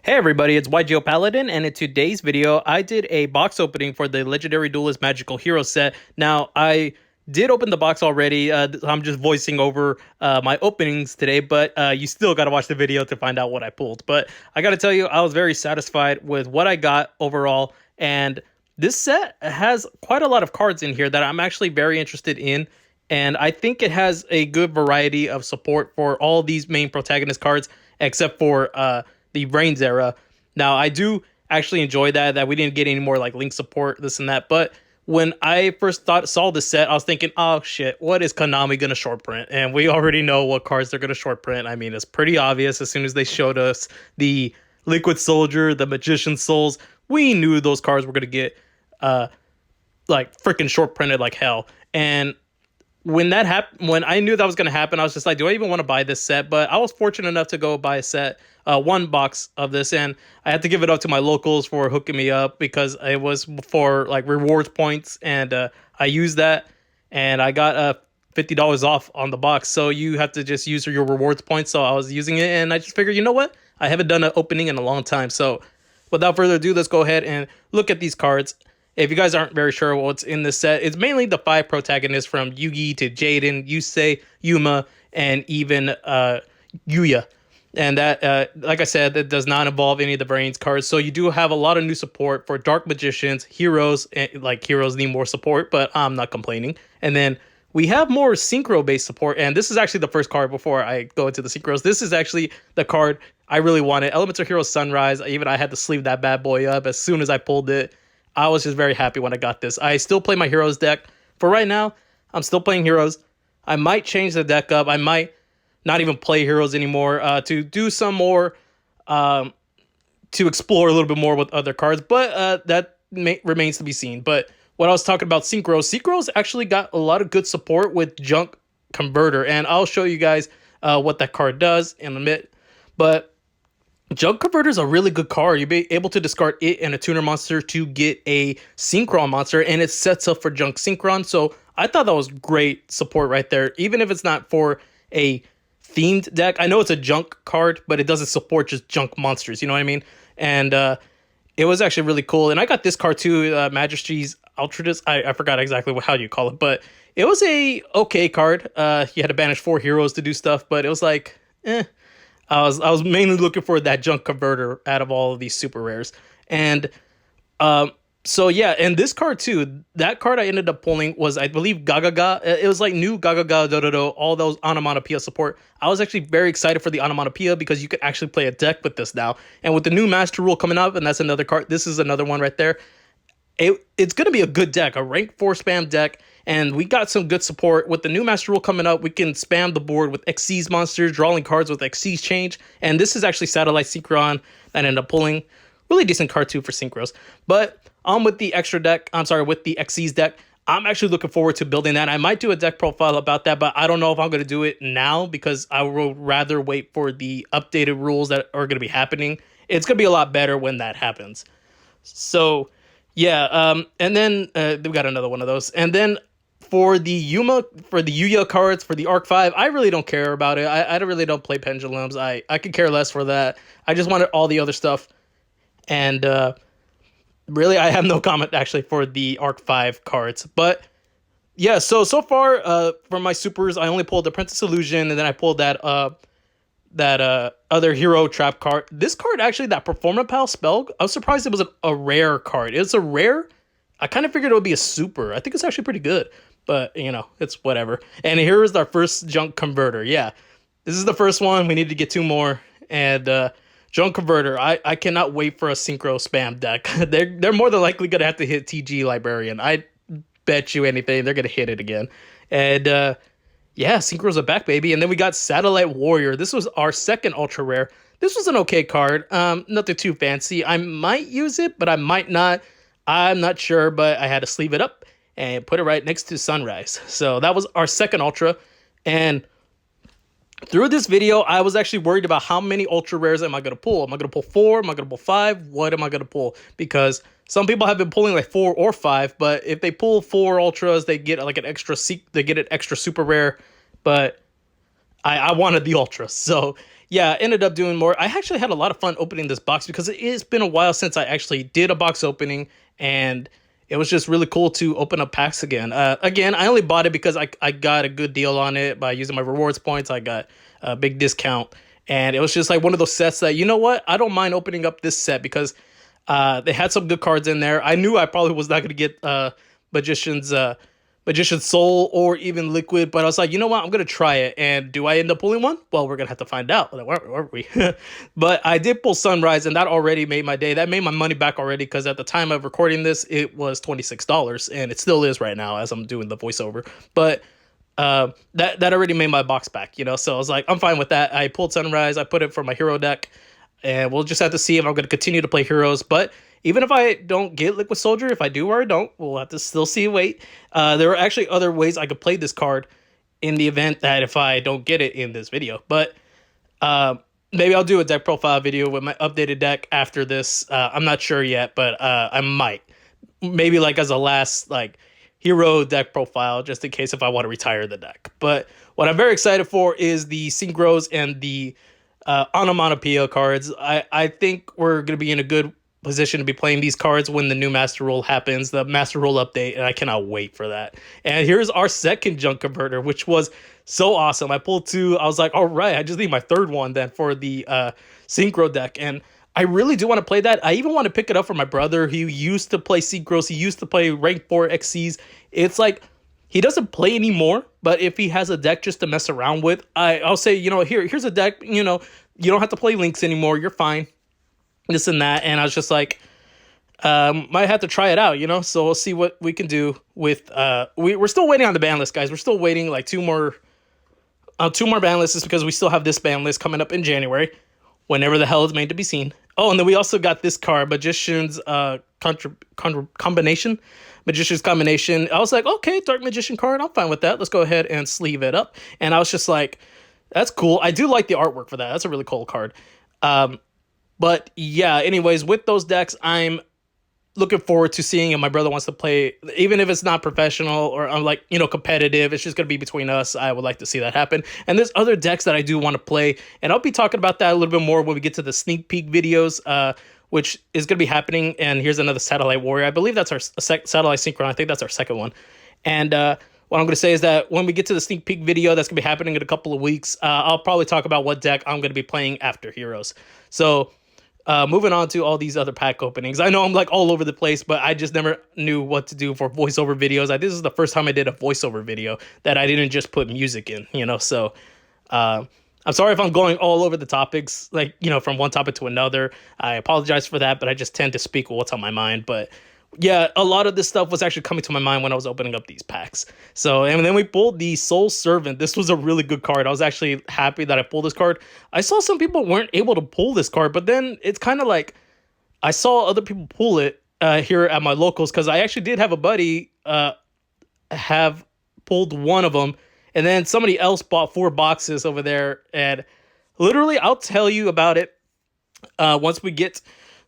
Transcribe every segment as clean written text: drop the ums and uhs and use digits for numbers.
Hey everybody, it's YGO Paladin, and in today's video, I did a box opening for the Legendary Duelist Magical Hero set. Now, I did open the box already. I'm just voicing over my openings today, but you still got to watch the video to find out what I pulled. But I got to tell you, I was very satisfied with what I got overall, and this set has quite a lot of cards in here that I'm actually very interested in. And I think it has a good variety of support for all these main protagonist cards, except for the Reigns era. Now, I do actually enjoy that we didn't get any more like link support, this and that. But when I first saw this set, I was thinking, oh shit, what is Konami gonna short print? And we already know what cards they're gonna short print. I mean, it's pretty obvious as soon as they showed us the Liquid Soldier, the Magician Souls. We knew those cards were gonna get like freaking short printed like hell. And when that happened, when I knew that was going to happen, I was just like, do I even want to buy this set? But I was fortunate enough to go buy a set, one box of this, and I had to give it up to my locals for hooking me up because it was for like rewards points, and I used that, and I got $50 off on the box. So you have to just use your rewards points. So I was using it, and I just figured, you know what? I haven't done an opening in a long time. So without further ado, let's go ahead and look at these cards. If you guys aren't very sure what's in this set, it's mainly the 5 protagonists from Yugi to Jaden, Yusei, Yuma, and even Yuya. And that, like I said, that does not involve any of the Brains cards. So you do have a lot of new support for Dark Magicians, Heroes, and like Heroes need more support, but I'm not complaining. And then we have more Synchro-based support, and this is actually the first card before I go into the Synchros. This is actually the card I really wanted. Elemental Hero Sunrise. Even I had to sleeve that bad boy up as soon as I pulled it. I was just very happy when I got this. I still play my Heroes deck. For right now, I'm still playing Heroes. I might change the deck up. I might not even play Heroes anymore to do some more, to explore a little bit more with other cards. But that remains to be seen. But what I was talking about, Synchros actually got a lot of good support with Junk Converter. And I'll show you guys what that card does in a bit. But Junk Converter is a really good card. You'll be able to discard it and a tuner monster to get a Synchron monster, and it sets up for Junk Synchron. So I thought that was great support right there. Even if it's not for a themed deck, I know it's a Junk card, but it doesn't support just Junk monsters. You know what I mean? And it was actually really cool. And I got this card too, Majesty's Ultradus. I forgot exactly how you call it, but it was a okay card. You had to banish 4 heroes to do stuff, but it was like, I was mainly looking for that Junk Converter out of all of these super rares. And so yeah, and this card too, that card I ended up pulling was, I believe, Gagaga. It was like new Gagaga, all those onomatopoeia support. I was actually very excited for the onomatopoeia because you could actually play a deck with this now. And with the new Master Rule coming up, and that's another card, this is another one right there. It's going to be a good deck, a rank 4 spam deck, and we got some good support. With the new Master Rule coming up, we can spam the board with Xyz monsters, drawing cards with Xyz change, and this is actually Satellite Synchron that I ended up pulling. Really decent card too for Synchros. But with the extra deck, with the Xyz deck, I'm actually looking forward to building that. I might do a deck profile about that, but I don't know if I'm going to do it now because I will rather wait for the updated rules that are going to be happening. It's going to be a lot better when that happens. So yeah, and then we got another one of those. And then for the Yuya cards, for the Arc 5, I really don't care about it. I really don't play Pendulums. I could care less for that. I just wanted all the other stuff. And really, I have no comment actually for the Arc 5 cards. But yeah, so far for my supers, I only pulled the Princess Illusion, and then I pulled that other hero trap card. This card actually, that Performapal spell, I was surprised it was a rare card. It's a rare. I kind of figured it would be a super. I think it's actually pretty good, but you know, it's whatever. And here is our first Junk Converter. Yeah, this is the first one. We need to get 2 more. And Junk Converter, I cannot wait for a Synchro spam deck. they're more than likely gonna have to hit TG Librarian. I bet you anything they're gonna hit it again. And yeah, Synchros are back, baby. And then we got Satellite Warrior. This was our second ultra rare. This was an okay card. Nothing too fancy. I might use it, but I might not. I'm not sure, but I had to sleeve it up and put it right next to Sunrise. So that was our second ultra. And through this video, I was actually worried about how many ultra rares am I going to pull. Am I going to pull 4? Am I going to pull 5? What am I going to pull? Because some people have been pulling like 4 or 5, but if they pull 4 ultras, they get like an extra super rare. But I wanted the ultra. So yeah, I ended up doing more. I actually had a lot of fun opening this box because it's been a while since I actually did a box opening, and it was just really cool to open up packs again. Again, I only bought it because I got a good deal on it by using my rewards points. I got a big discount, and it was just like one of those sets that, you know what, I don't mind opening up this set because they had some good cards in there. I knew I probably was not going to get Magician's Magician's Soul or even Liquid, but I was like, you know what, I'm going to try it. And do I end up pulling one? Well, we're going to have to find out. Like, where are we? But I did pull Sunrise, and that already made my day. That made my money back already because at the time of recording this, it was $26, and it still is right now as I'm doing the voiceover. But that already made my box back, you know? So I was like, I'm fine with that. I pulled Sunrise. I put it for my hero deck, and we'll just have to see if I'm going to continue to play heroes. But even if I don't get Liquid Soldier, if I do or I don't, we'll have to still see and wait. There are actually other ways I could play this card in the event that if I don't get it in this video. But maybe I'll do a deck profile video with my updated deck after this. I'm not sure yet, but I might. Maybe like as a last like hero deck profile, just in case if I want to retire the deck. But what I'm very excited for is the Synchros and the onomatopoeia cards. I think we're going to be in a good position to be playing these cards when the new Master Rule happens, the Master Rule update, and I cannot wait for that. And here's our second Junk Converter, which was so awesome. I pulled two. I was like, all right, I just need my third one then for the Synchro deck. And I really do want to play that. I even want to pick it up for my brother. He used to play Synchros. He used to play Rank 4 XCs. It's like, he doesn't play anymore, but if he has a deck just to mess around with, I'll say, you know, here's a deck, you know, you don't have to play Links anymore. You're fine. This and that. And I was just like, might have to try it out, you know? So we'll see what we can do with, we're still waiting on the ban list, guys. We're still waiting like two more ban lists because we still have this ban list coming up in January, whenever the hell is made to be seen. Oh, and then we also got this card, Magician's Combination. Magician's Combination. I was like, okay, Dark Magician card. I'm fine with that. Let's go ahead and sleeve it up. And I was just like, that's cool. I do like the artwork for that. That's a really cool card. But yeah, anyways, with those decks, I'm looking forward to seeing if my brother wants to play, even if it's not professional or I'm like, you know, competitive. It's just going to be between us. I would like to see that happen. And there's other decks that I do want to play, and I'll be talking about that a little bit more when we get to the sneak peek videos, which is going to be happening. And here's another Satellite Warrior. I believe that's our Satellite Synchron. I think that's our second one. And what I'm going to say is that when we get to the sneak peek video, that's going to be happening in a couple of weeks, I'll probably talk about what deck I'm going to be playing after Heroes. So moving on to all these other pack openings. I know I'm like all over the place, but I just never knew what to do for voiceover videos. This is the first time I did a voiceover video that I didn't just put music in, you know? So I'm sorry if I'm going all over the topics, like, you know, from one topic to another. I apologize for that, but I just tend to speak what's on my mind. But yeah, a lot of this stuff was actually coming to my mind when I was opening up these packs. So, and then we pulled the Soul Servant. This was a really good card. I was actually happy that I pulled this card. I saw some people weren't able to pull this card, but then it's kind of like I saw other people pull it here at my locals, because I actually did have a buddy have pulled one of them, and then somebody else bought 4 boxes over there. And literally, I'll tell you about it once we get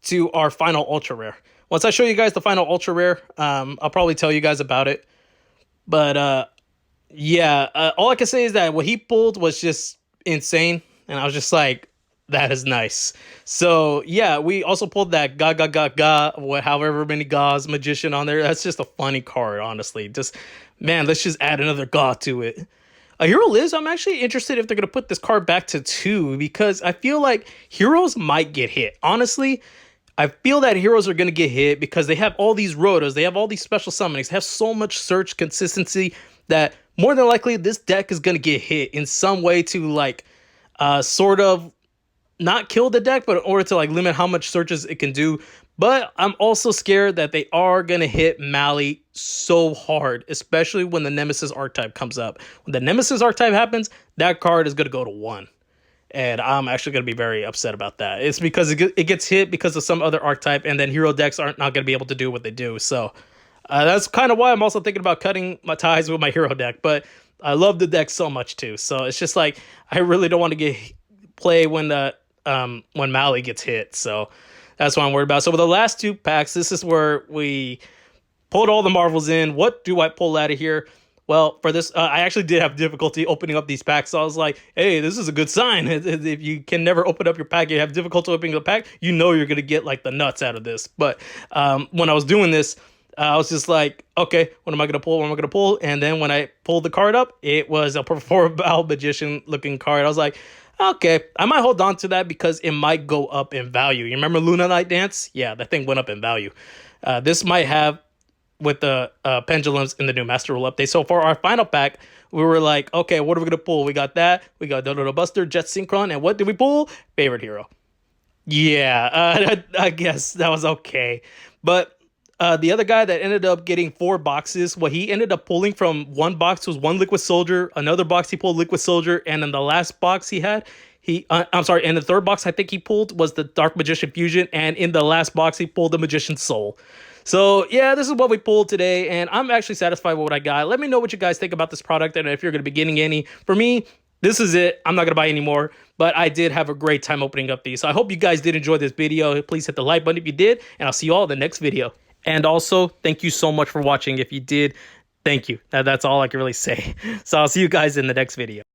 to our final ultra rare. Once I show you guys the final ultra rare, I'll probably tell you guys about it. But yeah, all I can say is that what he pulled was just insane, and I was just like, that is nice. So yeah, we also pulled that however many Ga's Magician on there. That's just a funny card, honestly. Just, man, let's just add another Ga to it. Hero Liz, I'm actually interested if they're going to put this card back to 2, because I feel like Heroes might get hit. Honestly, I feel that Heroes are going to get hit because they have all these rotos, they have all these special summonings, they have so much search consistency that more than likely this deck is going to get hit in some way to like sort of not kill the deck, but in order to like limit how much searches it can do. But I'm also scared that they are going to hit Mali so hard, especially when the Nemesis archetype comes up. When the Nemesis archetype happens, that card is going to go to 1. And I'm actually going to be very upset about that. It's because it gets hit because of some other archetype, and then hero decks aren't not going to be able to do what they do. So that's kind of why I'm also thinking about cutting my ties with my hero deck. But I love the deck so much too. So it's just like, I really don't want to play when Mali gets hit. So that's what I'm worried about. So with the last 2 packs, this is where we pulled all the Marvels in. What do I pull out of here? Well, for this, I actually did have difficulty opening up these packs. So I was like, hey, this is a good sign. If you can never open up your pack, you have difficulty opening the pack, you know you're going to get like the nuts out of this. But when I was doing this, I was just like, okay, what am I going to pull? What am I going to pull? And then when I pulled the card up, it was a Performable Magician looking card. I was like, okay, I might hold on to that because it might go up in value. You remember Luna Night Dance? Yeah, that thing went up in value. This might have with the pendulums in the new Master Rule update. So for our final pack, we were like, okay, what are we going to pull? We got that. We got Dodo Buster, Jet Synchron, and what did we pull? Favorite hero. Yeah, I guess that was okay. But the other guy that ended up getting 4 boxes, what he ended up pulling from one box was one Liquid Soldier, another box he pulled Liquid Soldier, and in the last box he had, I'm sorry, in the third box I think he pulled was the Dark Magician Fusion, and in the last box he pulled the Magician Soul. So yeah, this is what we pulled today, and I'm actually satisfied with what I got. Let me know what you guys think about this product, and if you're going to be getting any. For me, this is it. I'm not going to buy any more, but I did have a great time opening up these. So I hope you guys did enjoy this video. Please hit the like button if you did, and I'll see you all in the next video. And also, thank you so much for watching. If you did, thank you. That's all I can really say. So I'll see you guys in the next video.